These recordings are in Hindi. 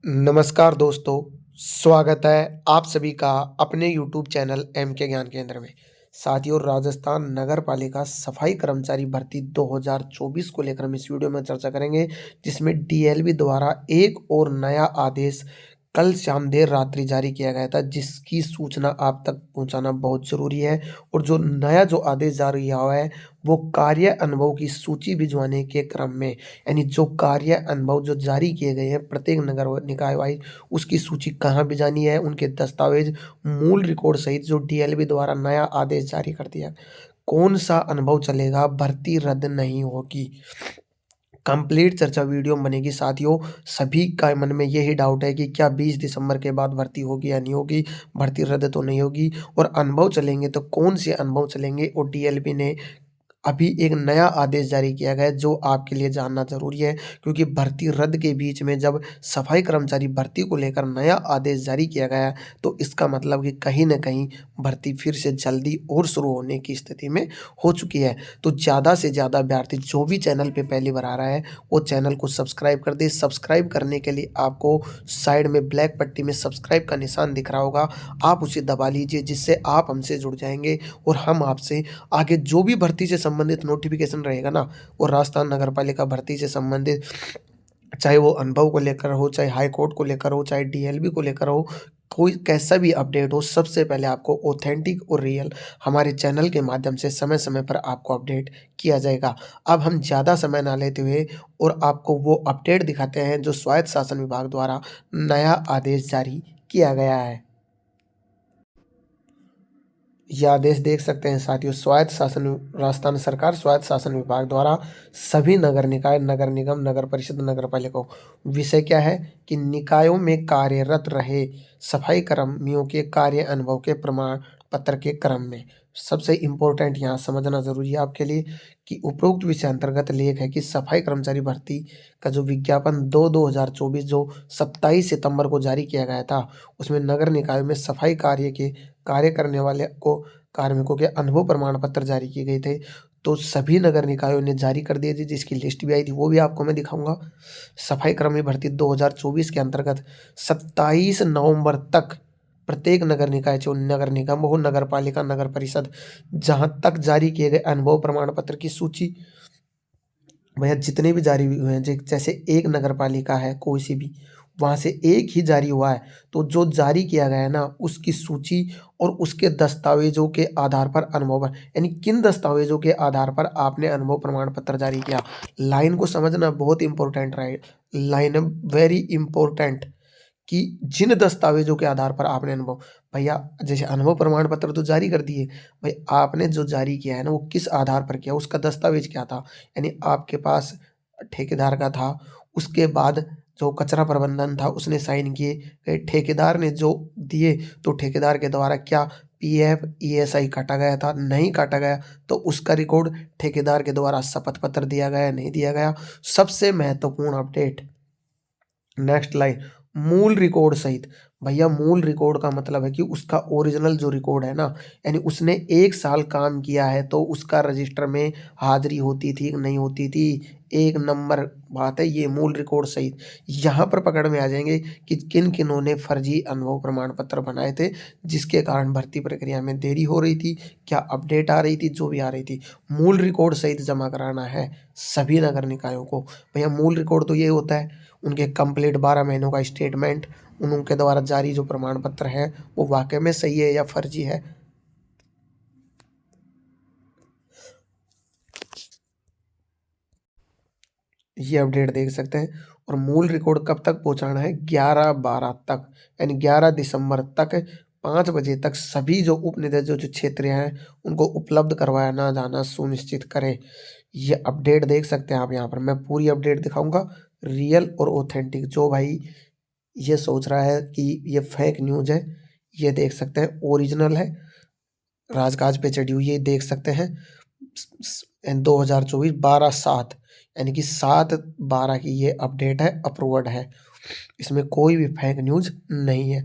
नमस्कार दोस्तों, स्वागत है आप सभी का अपने यूट्यूब चैनल एम के ज्ञान केंद्र में। साथियों, राजस्थान नगर पालिका सफाई कर्मचारी भर्ती 2024 को लेकर हम इस वीडियो में चर्चा करेंगे, जिसमें डीएलबी द्वारा एक और नया आदेश कल शाम देर रात्रि जारी किया गया था, जिसकी सूचना आप तक पहुंचाना बहुत ज़रूरी है। और जो नया जो आदेश जारी हुआ है, वो कार्य अनुभव की सूची भिजवाने के क्रम में, यानी जो कार्य अनुभव जो जारी किए गए हैं प्रत्येक नगर निकाय वाइज, उसकी सूची कहाँ भिजानी है, उनके दस्तावेज मूल रिकॉर्ड सहित जो डीएलबी द्वारा नया आदेश जारी कर दिया, कौन सा अनुभव चलेगा, भर्ती रद्द नहीं होगी। कंप्लीट चर्चा वीडियो में बनेगी। साथियों, सभी का मन में यही डाउट है कि क्या 20 दिसंबर के बाद भर्ती होगी या नहीं होगी, भर्ती रद्द तो नहीं होगी, और अनुभव चलेंगे तो कौन से अनुभव चलेंगे। और डीएलबी ने अभी एक नया आदेश जारी किया गया है, जो आपके लिए जानना ज़रूरी है, क्योंकि भर्ती रद्द के बीच में जब सफाई कर्मचारी भर्ती को लेकर नया आदेश जारी किया गया है, तो इसका मतलब कि कहीं न कहीं भर्ती फिर से जल्दी और शुरू होने की स्थिति में हो चुकी है। तो ज़्यादा से ज़्यादा अभ्यर्थी जो भी चैनल पे पहली बार आ रहा है, वो चैनल को सब्सक्राइब कर दें। सब्सक्राइब करने के लिए आपको साइड में ब्लैक पट्टी में सब्सक्राइब का निशान दिख रहा होगा, आप उसे दबा लीजिए, जिससे आप हमसे जुड़ जाएँगे और हम आपसे आगे जो भी भर्ती से संबंधित नोटिफिकेशन रहेगा ना, वो राजस्थान नगर पालिका भर्ती से संबंधित, चाहे वो अनुभव को लेकर हो, चाहे हाई कोर्ट को लेकर हो, चाहे डीएलबी को लेकर हो, कोई कैसा भी अपडेट हो, सबसे पहले आपको ऑथेंटिक और रियल हमारे चैनल के माध्यम से समय-समय पर आपको अपडेट किया जाएगा। अब हम ज़्यादा समय ना लेते हुए और आपको वो अपडेट दिखाते हैं जो स्वायत्त शासन विभाग द्वारा नया आदेश जारी किया गया है। ये आदेश देख सकते हैं साथियों, स्वायत्त शासन राजस्थान सरकार स्वायत्त शासन विभाग द्वारा सभी नगर निकाय, नगर निगम, नगर परिषद, नगर पालिकाओं, विषय क्या है कि निकायों में कार्यरत रहे सफाई कर्मियों के कार्य अनुभव के प्रमाण पत्र के क्रम में। सबसे इम्पोर्टेंट यहाँ समझना ज़रूरी है आपके लिए कि उपरोक्त विषय अंतर्गत लेख है कि सफाई कर्मचारी भर्ती का जो विज्ञापन 2024 जो 27 सितंबर को जारी किया गया था, उसमें नगर निकायों में सफाई कार्य करने वाले को कार्मिकों के अनुभव प्रमाण पत्र जारी किए गए थे। तो सभी नगर निकायों ने जारी कर दिए थे, जिसकी लिस्ट भी आई थी, वो भी आपको मैं दिखाऊँगा। सफाई कर्मी भर्ती 2024 के अंतर्गत 27 नवंबर तक प्रत्येक नगर निकाय, जो नगर निगम हो, नगर पालिका, नगर परिषद, जहाँ तक जारी किए गए अनुभव प्रमाण पत्र की सूची, भैया जितने भी जारी हुए हैं, जैसे एक नगर पालिका है कोई सी भी, वहाँ से एक ही जारी हुआ है, तो जो जारी किया गया है ना, उसकी सूची और उसके दस्तावेजों के आधार पर अनुभव पर, यानी किन दस्तावेजों के आधार पर आपने अनुभव प्रमाण पत्र जारी किया। लाइन को समझना बहुत इंपॉर्टेंट रहे, लाइन वेरी इंपॉर्टेंट, कि जिन दस्तावेजों के आधार पर आपने अनुभव, भैया जैसे अनुभव प्रमाण पत्र तो जारी कर दिए, भाई आपने जो जारी किया है ना, वो किस आधार पर किया, उसका दस्तावेज क्या था। यानी आपके पास ठेकेदार का था, उसके बाद जो कचरा प्रबंधन था उसने साइन किए, फिर ठेकेदार ने जो दिए, तो ठेकेदार के द्वारा क्या पीएफ ईएसआई काटा गया था, नहीं काटा गया, तो उसका रिकॉर्ड ठेकेदार के द्वारा शपथ पत्र दिया गया, नहीं दिया गया। सबसे महत्वपूर्ण अपडेट, नेक्स्ट लाइन, मूल रिकॉर्ड सहित। भैया मूल रिकॉर्ड का मतलब है कि उसका ओरिजिनल जो रिकॉर्ड है ना, यानी उसने 1 साल काम किया है, तो उसका रजिस्टर में हाज़िरी होती थी कि नहीं होती थी, 1 नंबर बात है ये, मूल रिकॉर्ड सहित। यहाँ पर पकड़ में आ जाएँगे कि किन-किन्हों ने फर्जी अनुभव प्रमाण पत्र बनाए थे, जिसके कारण भर्ती प्रक्रिया में देरी हो रही थी, क्या अपडेट आ रही थी, जो भी आ रही थी। मूल रिकॉर्ड सहित जमा कराना है सभी नगर निकायों को। भैया मूल रिकॉर्ड तो ये होता है, उनके कंप्लीट 12 महीनों का स्टेटमेंट, उनके द्वारा जारी जो प्रमाण पत्र है, वो वाक़ई में सही है या फर्जी है। ये अपडेट देख सकते हैं। और मूल रिकॉर्ड कब तक पहुँचाना है, 11/12 तक, यानी 11 दिसंबर तक 5 बजे तक सभी जो उप निदेशक जो क्षेत्र हैं, उनको उपलब्ध करवाना जाना सुनिश्चित करें। ये अपडेट देख सकते हैं आप यहाँ पर, मैं पूरी अपडेट दिखाऊँगा, रियल और ऑथेंटिक। जो भाई ये सोच रहा है कि ये फेक न्यूज़ है, ये देख सकते हैं ओरिजिनल है, राजकाज पे चढ़ी हुई है, देख सकते हैं। 2024 12/7, यानी कि 7/12 की ये अपडेट है, अप्रूव्ड है, इसमें कोई भी फेक न्यूज़ नहीं है।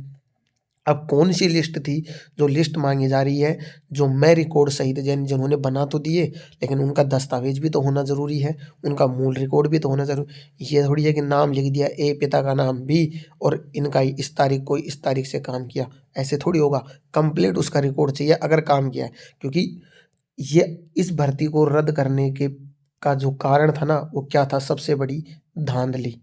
अब कौन सी लिस्ट थी जो लिस्ट मांगी जा रही है, जो मैं रिकॉर्ड सहित जिन्होंने बना तो दिए, लेकिन उनका दस्तावेज भी तो होना ज़रूरी है, उनका मूल रिकॉर्ड भी तो होना ज़रूरी। ये थोड़ी है कि नाम लिख दिया ए, पिता का नाम बी और इनका इस तारीख को इस तारीख से काम किया, ऐसे थोड़ी होगा। कंप्लीट उसका रिकॉर्ड चाहिए अगर काम किया है, क्योंकि ये इस भर्ती को रद्द करने के का जो कारण था ना, वो क्या था? सबसे बड़ी धांधली।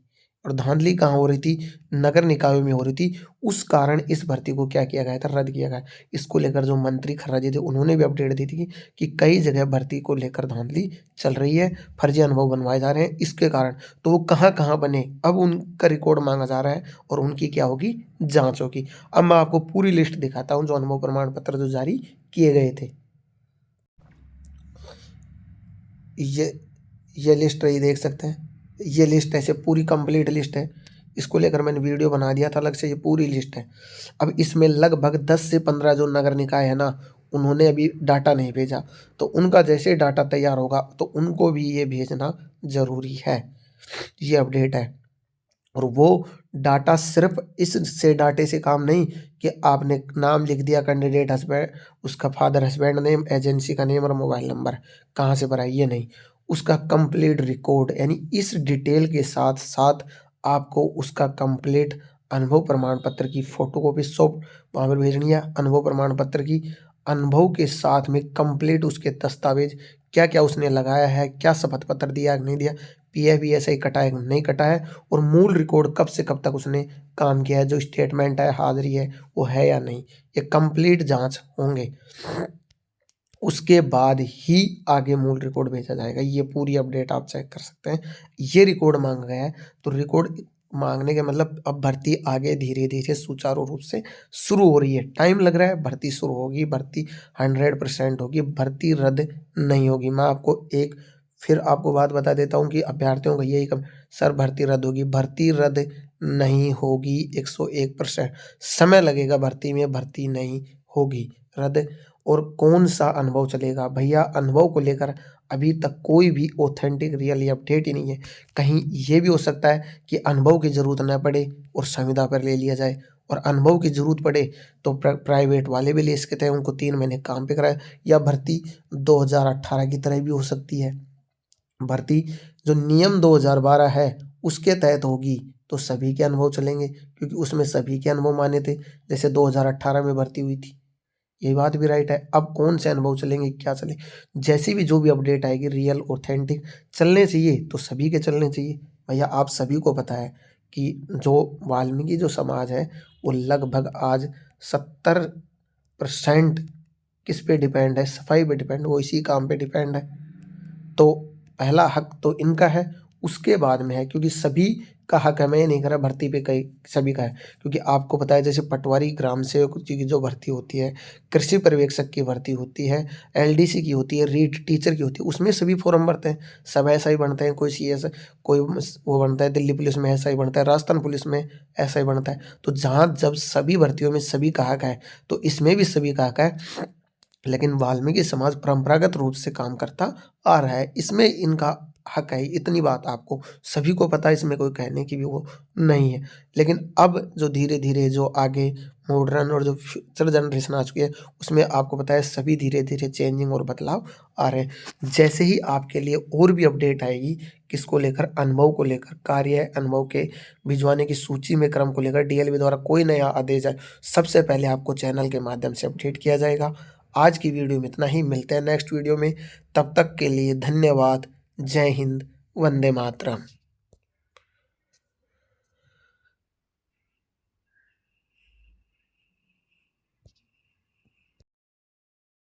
और धांधली कहाँ हो रही थी? नगर निकायों में हो रही थी। उस कारण इस भर्ती को क्या किया गया था? रद्द किया गया। इसको लेकर जो मंत्री खर्राजी थे उन्होंने भी अपडेट दी थी कि कई जगह भर्ती को लेकर धांधली चल रही है, फर्जी अनुभव बनवाए जा रहे हैं इसके कारण। तो वो कहाँ-कहाँ बने, अब उनका रिकॉर्ड माँगा जा रहा है और उनकी क्या होगी? जाँच होगी। अब मैं आपको पूरी लिस्ट दिखाता हूँ जो अनुभव प्रमाण पत्र जो जारी किए गए थे। ये लिस्ट रही, देख सकते हैं। ये लिस्ट ऐसे पूरी कंप्लीट लिस्ट है। इसको लेकर मैंने वीडियो बना दिया था अलग से, ये पूरी लिस्ट है। अब इसमें लगभग 10 से 15 जो नगर निकाय है ना, उन्होंने अभी डाटा नहीं भेजा, तो उनका जैसे डाटा तैयार होगा तो उनको भी ये भेजना ज़रूरी है। ये अपडेट है। और वो डाटा सिर्फ इस डाटे से काम नहीं कि आपने नाम लिख दिया, कैंडिडेट हस्बैंड, उसका फादर हस्बैंड नेम, एजेंसी का नेम और मोबाइल नंबर कहाँ से भरा, ये नहीं। उसका कंप्लीट रिकॉर्ड, यानी इस डिटेल के साथ साथ आपको उसका कंप्लीट अनुभव प्रमाण पत्र की फोटोकॉपी सॉफ्ट वहाँ पर भेजनी है। अनुभव प्रमाण पत्र की अनुभव के साथ में कंप्लीट उसके दस्तावेज, क्या क्या उसने लगाया है, क्या शपथ पत्र दिया है नहीं दिया, पीएफ ईएसआई कटा है नहीं कटा है, और मूल रिकॉर्ड कब से कब तक उसने काम किया है, जो स्टेटमेंट है, हाजिरी है, वो है या नहीं, ये कंप्लीट जांच होंगे। उसके बाद ही आगे मूल रिकॉर्ड भेजा जाएगा। ये पूरी अपडेट आप चेक कर सकते हैं। ये रिकॉर्ड मांगा गया है, तो रिकॉर्ड मांगने के मतलब अब भर्ती आगे धीरे धीरे सुचारू रूप से शुरू हो रही है। टाइम लग रहा है, भर्ती शुरू होगी, भर्ती 100% होगी, भर्ती रद्द नहीं होगी। मैं आपको एक फिर आपको बात बता देता हूँ कि अभ्यर्थियों का यही कम, सर भर्ती रद्द होगी, भर्ती रद्द नहीं होगी। 101% समय लगेगा भर्ती में, भर्ती नहीं होगी रद्द। और कौन सा अनुभव चलेगा भैया? अनुभव को लेकर अभी तक कोई भी ऑथेंटिक रियल अपडेट ही नहीं है। कहीं ये भी हो सकता है कि अनुभव की ज़रूरत न पड़े और संविदा पर ले लिया जाए, और अनुभव की ज़रूरत पड़े तो प्राइवेट वाले भी ले सकते हैं, उनको 3 महीने काम पे कराए, या भर्ती 2018 की तरह भी हो सकती है। भर्ती जो नियम 2012 है उसके तहत होगी तो सभी के अनुभव चलेंगे, क्योंकि उसमें सभी के अनुभव माने थे, जैसे 2018 में भर्ती हुई थी। ये बात भी राइट है। अब कौन से अनुभव चलेंगे, क्या चले, जैसी भी जो भी अपडेट आएगी रियल ऑथेंटिक चलने चाहिए तो सभी के चलने चाहिए। भैया आप सभी को पता है कि जो वाल्मीकि जो समाज है वो लगभग आज 70% किस पे डिपेंड है? सफाई पे डिपेंड, वो इसी काम पे डिपेंड है। तो पहला हक तो इनका है, उसके बाद में है, क्योंकि सभी का हक है। मैं ये नहीं कह रहा भर्ती पे कई सभी का है, क्योंकि आपको पता है जैसे पटवारी ग्राम सेवक की जो भर्ती होती है, कृषि पर्यवेक्षक की भर्ती होती है, एलडीसी की होती है, रीट टीचर की होती है, उसमें सभी फॉर्म भरते हैं, सब ऐसा ही बनते हैं। कोई सीएस, कोई वो बनता है, दिल्ली पुलिस में ऐसा ही बनता है, राजस्थान पुलिस में ऐसा ही बनता है। तो जहाँ जब सभी भर्तियों में सभी का हक है, तो इसमें भी सभी का हक है। लेकिन वाल्मीकि समाज परंपरागत रूप से काम करता आ रहा है, इसमें इनका हक है, इतनी बात आपको सभी को पता है, इसमें कोई कहने की भी वो नहीं है। लेकिन अब जो धीरे धीरे जो आगे मॉडर्न और जो फ्यूचर जनरेशन आ चुकी है, उसमें आपको पता है सभी धीरे धीरे चेंजिंग और बदलाव आ रहे हैं। जैसे ही आपके लिए और भी अपडेट आएगी, किसको लेकर? अनुभव को लेकर, कार्य अनुभव के भिजवाने की सूची में क्रम को लेकर डीएलबी द्वारा कोई नया आदेश आए, सबसे पहले आपको चैनल के माध्यम से अपडेट किया जाएगा। आज की वीडियो में इतना ही, मिलते हैं नेक्स्ट वीडियो में। तब तक के लिए धन्यवाद। जय हिंद, वंदे मातरम।